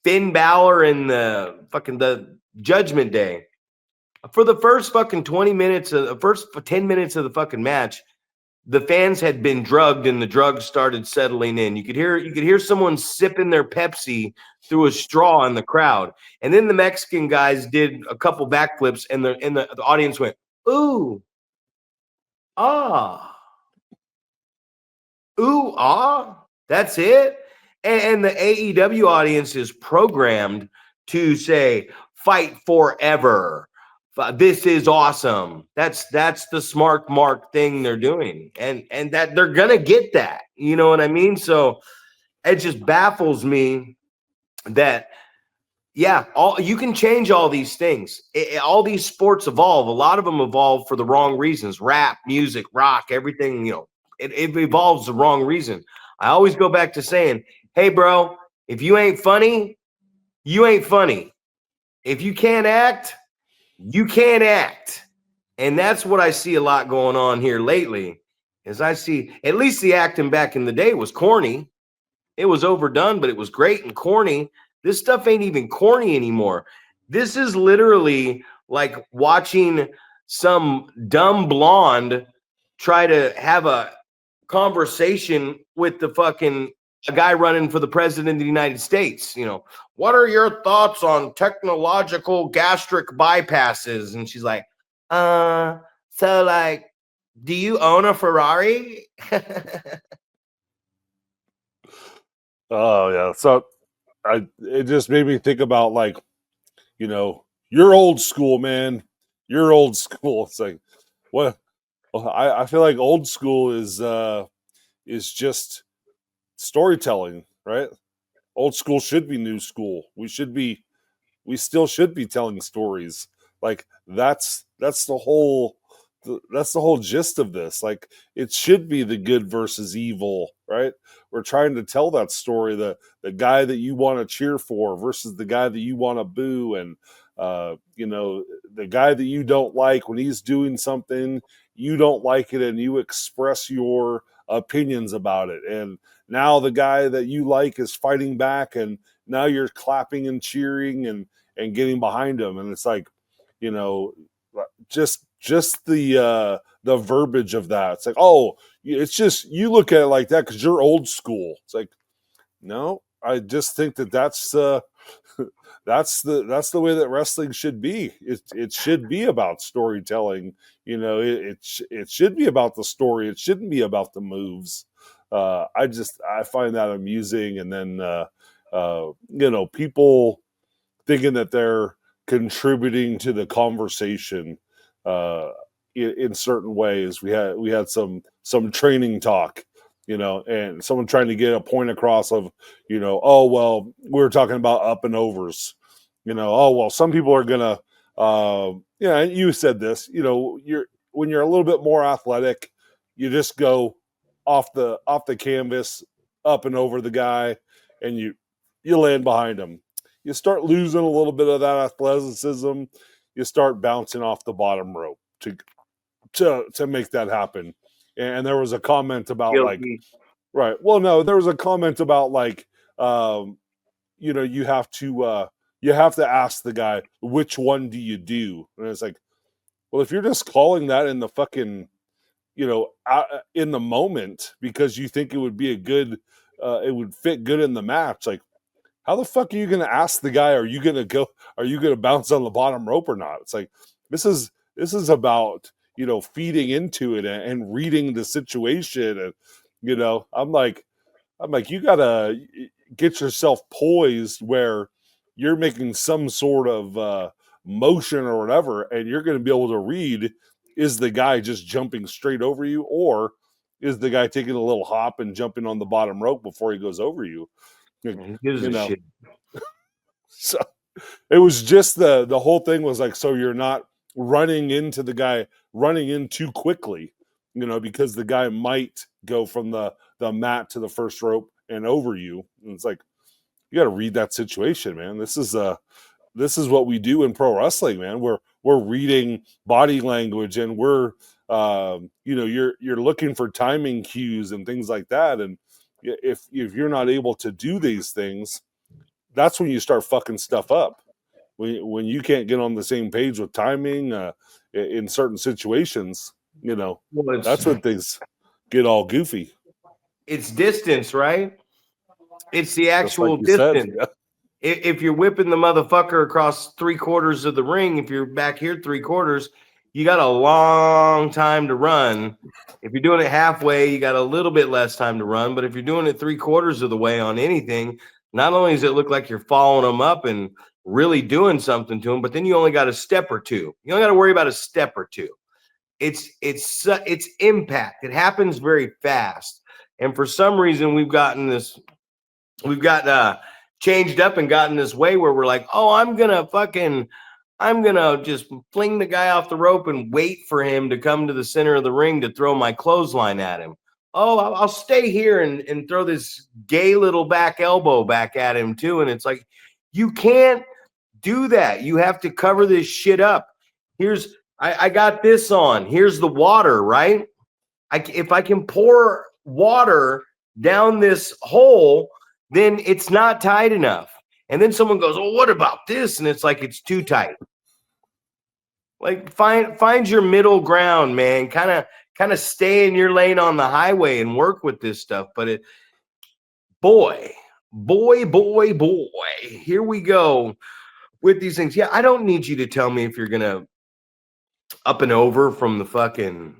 Finn Balor and the Judgment Day. For the first fucking 20 minutes, the first 10 minutes of the fucking match, the fans had been drugged and the drugs started settling in. You could hear someone sipping their Pepsi through a straw in the crowd. And then the Mexican guys did a couple backflips and the audience went, ooh, ah, ooh, ah, that's it. And the AEW audience is programmed to say, fight forever. This is awesome. That's the smart mark thing they're doing. And that they're going to get that. You know what I mean? So it just baffles me that, yeah, you can change all these things. All these sports evolve. A lot of them evolve for the wrong reasons. Rap, music, rock, everything, it evolves the wrong reason. I always go back to saying, hey, bro, if you ain't funny, you ain't funny. If you can't act, You can't act. And that's what I see a lot going on here lately. Is I see at least the acting back in the day was corny. It was overdone, but it was great and corny. This stuff ain't even corny anymore. This is literally like watching some dumb blonde try to have a conversation with the fucking a guy running for the president of the United States. You know, what are your thoughts on technological gastric bypasses? And she's like, so like, do you own a Ferrari? Oh yeah. So it just made me think about, like, you're old school, man. You're old school. It's like, what? Well, I feel like old school is just storytelling, right? Old school should be new school. We still should be telling stories. Like, that's the whole gist of this. Like, it should be the good versus evil, right? We're trying to tell that story, the guy that you want to cheer for versus the guy that you want to boo, and the guy that you don't like when he's doing something, you don't like it, and you express your opinions about it. And now the guy that you like is fighting back, and now you're clapping and cheering and getting behind him. And it's like, you know, just the verbiage of that. It's like, oh, it's just, you look at it like that because you're old school. It's like, no, I just think that's that's the way that wrestling should be. It should be about storytelling. It should be about the story. It shouldn't be about the moves. I find that amusing. And then people thinking that they're contributing to the conversation in certain ways. We had some training talk, and someone trying to get a point across of, oh, well, we're talking about up and overs, oh, well, some people are gonna, and you said this, when you're a little bit more athletic, you just go off the canvas, up and over the guy, and you land behind him. You start losing a little bit of that athleticism, you start bouncing off the bottom rope to make that happen. And there was a comment about Guilty. right. Well, no, there was a comment about you have to ask the guy, which one do you do? And it's like, well, if you're just calling that in the fucking, in the moment because you think it would be it would fit good in the match, like, how the fuck are you going to ask the guy, are you going to bounce on the bottom rope or not? It's like, this is about, feeding into it and reading the situation. And, I'm like, you got to get yourself poised where you're making some sort of motion or whatever, and you're going to be able to read, is the guy just jumping straight over you, or is the guy taking a little hop and jumping on the bottom rope before he goes over you? Who gives a shit? So it was just the whole thing was like, so you're not running into the guy, running in too quickly, because the guy might go from the mat to the first rope and over you. And it's like, you got to read that situation, man. This is what we do in pro wrestling, man. We're reading body language, and we're you're looking for timing cues and things like that. And if you're not able to do these things, that's when you start fucking stuff up. When you can't get on the same page with timing in certain situations, that's when things get all goofy. It's distance, right? It's the Just like actual you distance. said. Yeah. If you're whipping the motherfucker across 3/4 of the ring, if you're back here 3/4, you got a long time to run. If you're doing it halfway, you got a little bit less time to run. But if you're doing it 3/4 of the way on anything, not only does it look like you're following them up and really doing something to them, but then you only got a step or two. You only got to worry about a step or two. It's impact. It happens very fast. And for some reason, we've gotten changed up and gotten this way where we're like, oh, I'm gonna just fling the guy off the rope and wait for him to come to the center of the ring to throw my clothesline at him. Oh, I'll stay here and throw this gay little back elbow back at him too. And it's like, you can't do that. You have to cover this shit up. I got this on. Here's the water, right? If I can pour water down this hole, then it's not tight enough. And then someone goes, "Oh, what about this?" And it's like it's too tight. Like find your middle ground, man. Kind of stay in your lane on the highway and work with this stuff. But boy, here we go with these things. Yeah, I don't need you to tell me if you're gonna up and over from the fucking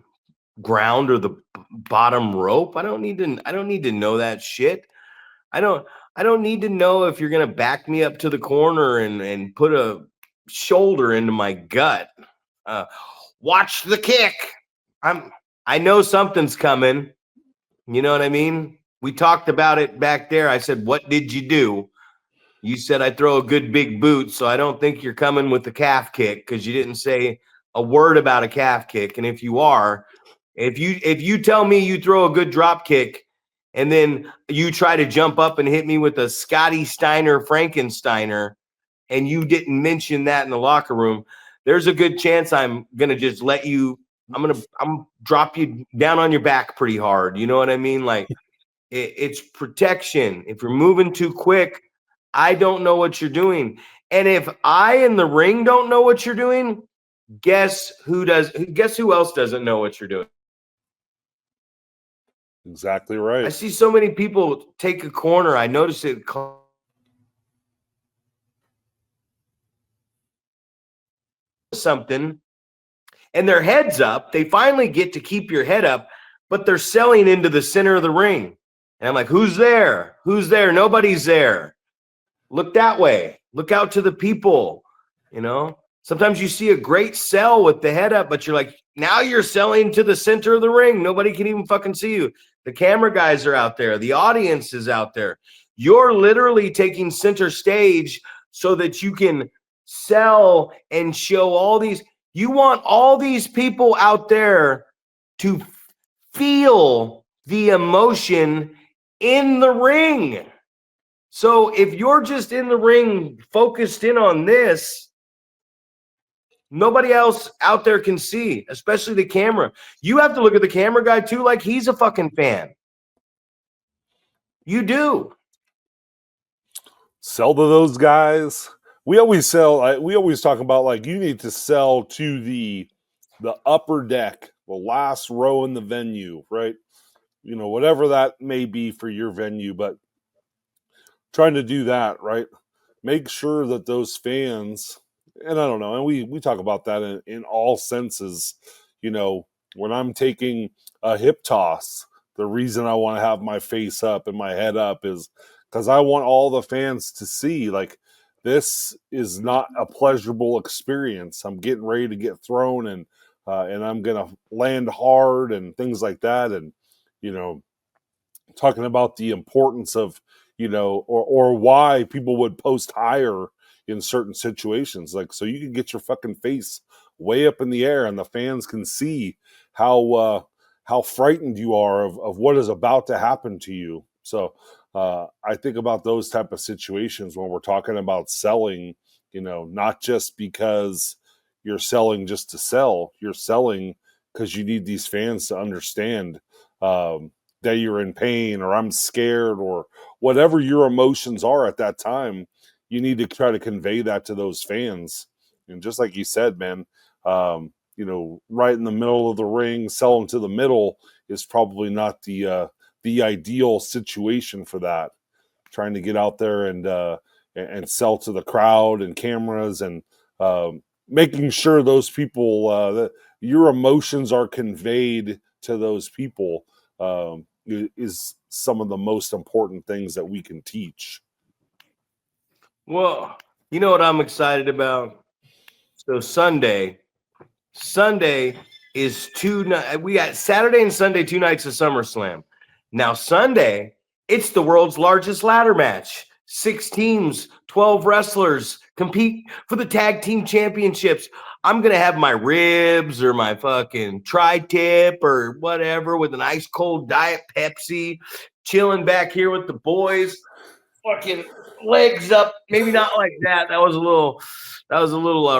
ground or the bottom rope. I don't need to know that shit. I don't need to know if you're gonna back me up to the corner and put a shoulder into my gut. Watch the kick. I know something's coming. You know what I mean? We talked about it back there. I said, "What did you do?" You said I throw a good big boot, so I don't think you're coming with the calf kick because you didn't say a word about a calf kick. And if you are, if you tell me you throw a good drop kick and then you try to jump up and hit me with a Scotty Steiner Frankensteiner and you didn't mention that in the locker room, there's a good chance I'm gonna just let you. I'm drop you down on your back pretty hard. You know what I mean? Like it's protection. If you're moving too quick, I don't know what you're doing. And if I in the ring don't know what you're doing, guess who does? Guess who else doesn't know what you're doing? Exactly right. I see so many people take a corner. I notice it. Something and their heads up. They finally get to keep your head up, but they're selling into the center of the ring. And I'm like, who's there? Who's there? Nobody's there. Look that way. Look out to the people. You know, sometimes you see a great sell with the head up, but you're like, now you're selling to the center of the ring. Nobody can even fucking see you. The camera guys are out there. The audience is out there. You're literally taking center stage so that you can sell and show all these. You want all these people out there to feel the emotion in the ring. So if you're just in the ring focused in on this, nobody else out there can see, especially the camera. You have to look at the camera guy too, like he's a fucking fan. You do. Sell to those guys. We always talk about like you need to sell to the upper deck, the last row in the venue, right? You know, whatever that may be for your venue, but trying to do that, right? Make sure that those fans, and I don't know, and we talk about that in all senses. You know, when I'm taking a hip toss, the reason I want to have my face up and my head up is because I want all the fans to see like this is not a pleasurable experience. I'm getting ready to get thrown and I'm gonna land hard and things like that. And you know, talking about the importance of or why people would post higher in certain situations, like so you can get your fucking face way up in the air and the fans can see how frightened you are of what is about to happen to you. So I think about those type of situations when we're talking about selling, not just because you're selling just to sell, you're selling because you need these fans to understand that you're in pain or I'm scared or whatever your emotions are at that time. You need to try to convey that to those fans. And just like you said, man, right in the middle of the ring, selling to the middle is probably not the ideal situation for that. Trying to get out there and sell to the crowd and cameras and making sure those people that your emotions are conveyed to those people is some of the most important things that we can teach. Well, you know what I'm excited about? So Sunday is we got Saturday and Sunday, 2 nights of SummerSlam. Now Sunday, it's the world's largest ladder match. 6 teams, 12 wrestlers compete for the tag team championships. I'm going to have my ribs or my fucking tri-tip or whatever with an ice cold Diet Pepsi, chilling back here with the boys. fucking legs up. Maybe not like that. That was a little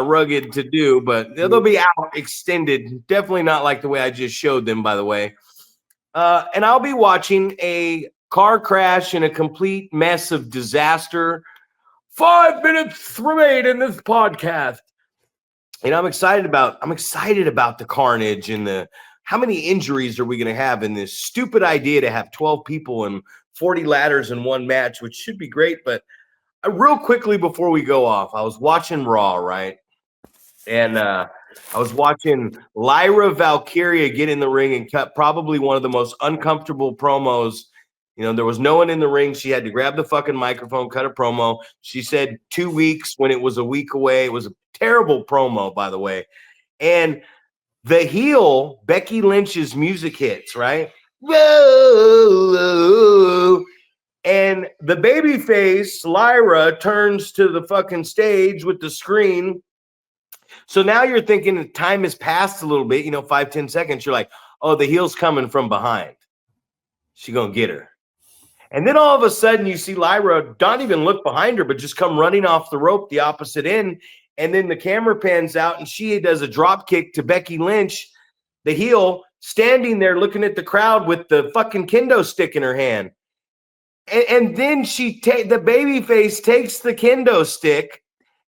rugged to do, but they'll be out extended. Definitely not like the way I just showed them, by the way. And I'll be watching a car crash and a complete mess of disaster. 5 minutes remain in this podcast. And I'm excited about the carnage and the how many injuries are we going to have in this stupid idea to have 12 people and 40 ladders in one match, which should be great. But real quickly before we go off, I was watching Raw, right? And I was watching Lyra Valkyria get in the ring and cut probably one of the most uncomfortable promos. You know, there was no one in the ring. She had to grab the fucking microphone, cut a promo. She said 2 weeks when it was a week away. It was a terrible promo, by the way. And the heel, Becky Lynch's music hits, right? Whoa. And the babyface, Lyra, turns to the fucking stage with the screen. So now you're thinking time has passed a little bit, 5-10 seconds. You're like, oh, the heel's coming from behind. She gonna get her. And then all of a sudden you see Lyra not even look behind her, but just come running off the rope the opposite end. And then the camera pans out and she does a drop kick to Becky Lynch, the heel, standing there looking at the crowd with the fucking kendo stick in her hand. And then the babyface takes the kendo stick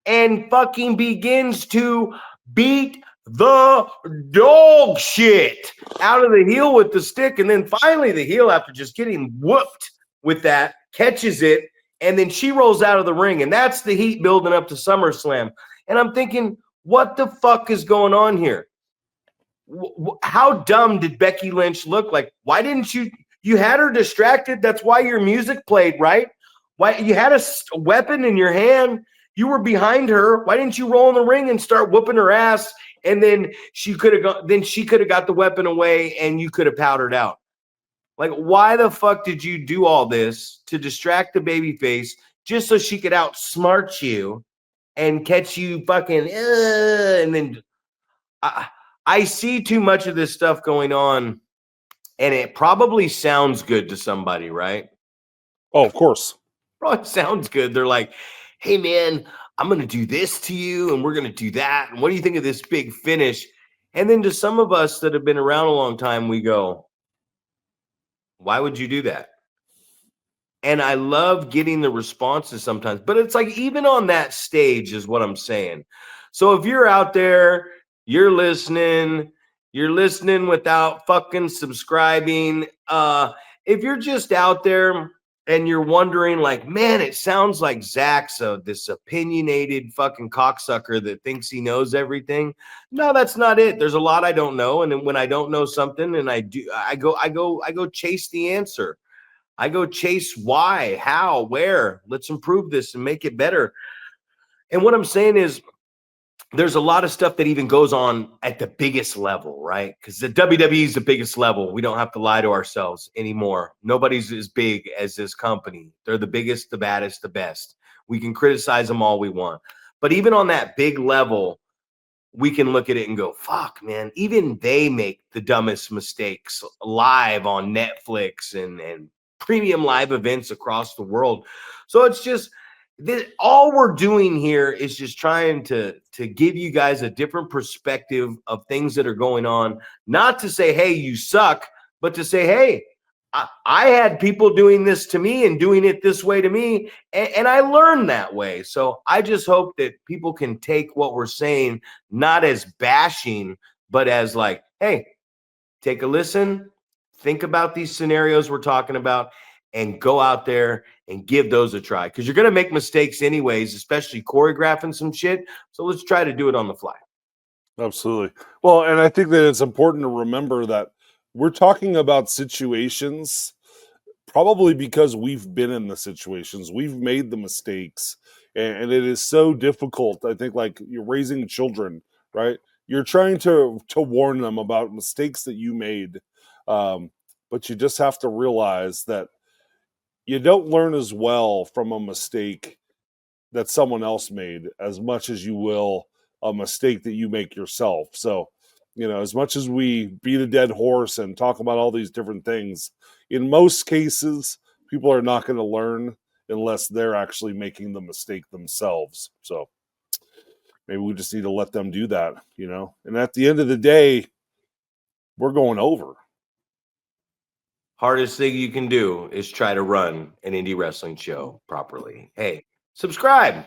and fucking begins to beat the dog shit out of the heel with the stick. And then finally the heel, after just getting whooped with that, catches it. And then she rolls out of the ring. And that's the heat building up to SummerSlam. And I'm thinking, what the fuck is going on here? How dumb did Becky Lynch look? Like, why didn't you had her distracted? That's why your music played, right? Why you had a weapon in your hand? You were behind her. Why didn't you roll in the ring and start whooping her ass? And then she could have got the weapon away and you could have powdered out. Like, why the fuck did you do all this to distract the babyface just so she could outsmart you and catch you fucking and then I see too much of this stuff going on, and it probably sounds good to somebody, right? Oh, of course. Probably sounds good. They're like, hey, man, I'm going to do this to you, and we're going to do that. And what do you think of this big finish? And then to some of us that have been around a long time, we go, why would you do that? And I love getting the responses sometimes, but it's like even on that stage is what I'm saying. So if you're out there, you're listening without fucking subscribing. If you're just out there and you're wondering like, man, it sounds like Zack's this opinionated fucking cocksucker that thinks he knows everything. No, that's not it. There's a lot I don't know. And then when I don't know something and I go chase the answer. I go chase why, how, where. Let's improve this and make it better. And what I'm saying is there's a lot of stuff that even goes on at the biggest level, right? Because the WWE is the biggest level. We don't have to lie to ourselves anymore. Nobody's as big as this company. They're the biggest, the baddest, the best. We can criticize them all we want. But even on that big level, we can look at it and go, fuck, man, even they make the dumbest mistakes live on Netflix and premium live events across the world. So it's just all we're doing here is just trying to give you guys a different perspective of things that are going on. Not to say, hey, you suck, but to say, hey, I had people doing this to me and doing it this way to me, and I learned that way. So I just hope that people can take what we're saying not as bashing, but as like, hey, take a listen, think about these scenarios we're talking about, and go out there and give those a try. Because you're going to make mistakes anyways, especially choreographing some shit. So let's try to do it on the fly. Absolutely. Well, and I think that it's important to remember that we're talking about situations probably because we've been in the situations, we've made the mistakes, and it is so difficult. I think like you're raising children, right? You're trying to warn them about mistakes that you made, but you just have to realize that you don't learn as well from a mistake that someone else made as much as you will a mistake that you make yourself. So, as much as we beat a dead horse and talk about all these different things, in most cases, people are not going to learn unless they're actually making the mistake themselves. So maybe we just need to let them do that, you know? And at the end of the day, we're going over. Hardest thing you can do is try to run an indie wrestling show properly. Hey, subscribe.